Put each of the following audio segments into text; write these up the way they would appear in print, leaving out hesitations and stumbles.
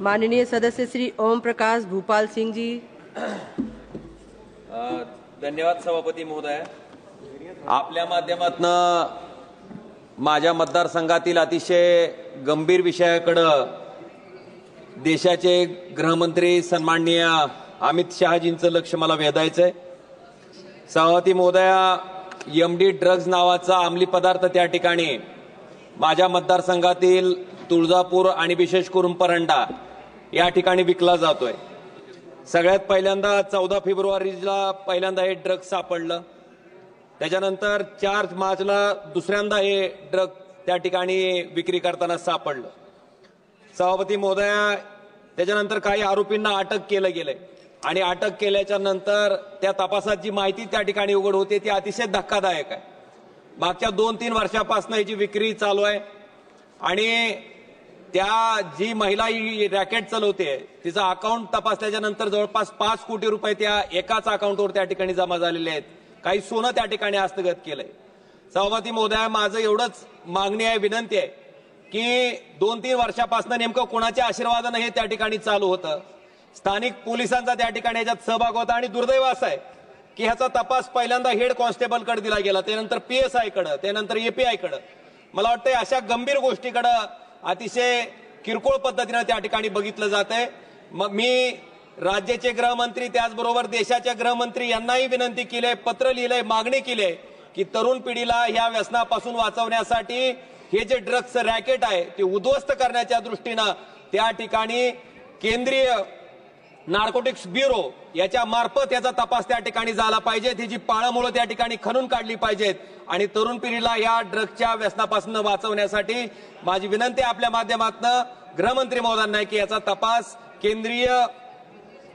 माननीय सदस्य श्री ओम प्रकाश भूपाल सिंह जी। धन्यवाद सभापती महोदय। आपल्या माध्यमातून माझ्या मतदारसंघातील अतिशय गंभीर विषयाकडे देशाचे गृहमंत्री सन्माननीय अमित शहाजींचं लक्ष मला वेधायचंय। सभापती महोदया, एमडी ड्रग्ज नावाचा अंमली पदार्थ त्या ठिकाणी माझ्या मतदारसंघातील तुळजापूर आणि विशेष करून परंडा या ठिकाणी विकला जातोय। सगळ्यात पहिल्यांदा 14 फेब्रुवारीला पहिल्यांदा हे ड्रग सापडलं, त्याच्यानंतर 4 मार्चला दुसऱ्यांदा हे ड्रग त्या ठिकाणी विक्री करताना सापडलं। सभापती महोदया, त्याच्यानंतर काही आरोपींना अटक केलं गेलंय आणि अटक केल्याच्या नंतर त्या तपासात जी माहिती त्या ठिकाणी उघड होते ती अतिशय धक्कादायक आहे। मागच्या 2-3 वर्षापासून याची विक्री चालू आहे आणि त्या जी महिला ही रॅकेट चालवते तिचा अकाउंट तपासल्याच्या नंतर जवळपास 5 कोटी रुपये त्या एकाच अकाउंटवर त्या ठिकाणी जमा झालेले आहेत। काही सोनं त्या ठिकाणी हस्तगत केलंय। सभापती महोदय, माझं एवढंच मागणी आहे, विनंती आहे की 2-3 वर्षापासून नेमकं कोणाच्या आशीर्वादाने हे त्या ठिकाणी चालू होतं। स्थानिक पोलिसांचा त्या ठिकाणी याच्यात सहभाग होता आणि दुर्दैव असं आहे की ह्याचा तपास पहिल्यांदा हेड कॉन्स्टेबलकडे दिला गेला, त्यानंतर PSI कडे, त्यानंतर API कडे। मला वाटतं अशा गंभीर गोष्टीकडे अतिशय किरकोळ पद्धतीने त्या ठिकाणी बघितलं जातंय। मग मी राज्याचे गृहमंत्री त्याचबरोबर देशाच्या गृहमंत्री यांनाही विनंती केली आहे, पत्र लिहिलंय, मागणी केली आहे की तरुण पिढीला ह्या व्यसनापासून वाचवण्यासाठी हे जे ड्रग्स रॅकेट आहे ते उद्ध्वस्त करण्याच्या दृष्टीने त्या ठिकाणी केंद्रीय नार्कोटिक्स ब्युरो याच्या मार्फत याचा तपास त्या ठिकाणी झाला पाहिजे। त्याची पाळंमुळं त्या ठिकाणी खणून काढली पाहिजेत आणि तरुण पिढीला या ड्रग्सच्या व्यसनापासून वाचवण्यासाठी माझी विनंती आपल्या माध्यमातून गृहमंत्री महोदयांना की याचा तपास केंद्रीय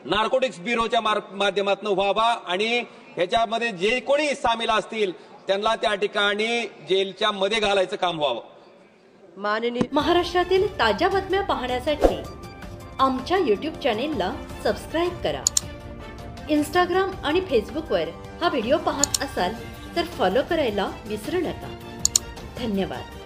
नार्कोटिक्स ब्युरोच्या माध्यमातून व्हावा आणि ह्याच्यामध्ये जे कोणी सामील असतील त्यांना त्या ठिकाणी जेलच्या मध्ये घालायचं काम व्हावं। माननीय महाराष्ट्रातील ताज्या बातम्या पाहण्यासाठी आमच्या YouTube चॅनेलला सबस्क्राईब करा। इंस्टाग्राम आणि फेसबुकवर हा व्हिडिओ पाहत असाल तर फॉलो करायला विसरू नका। धन्यवाद।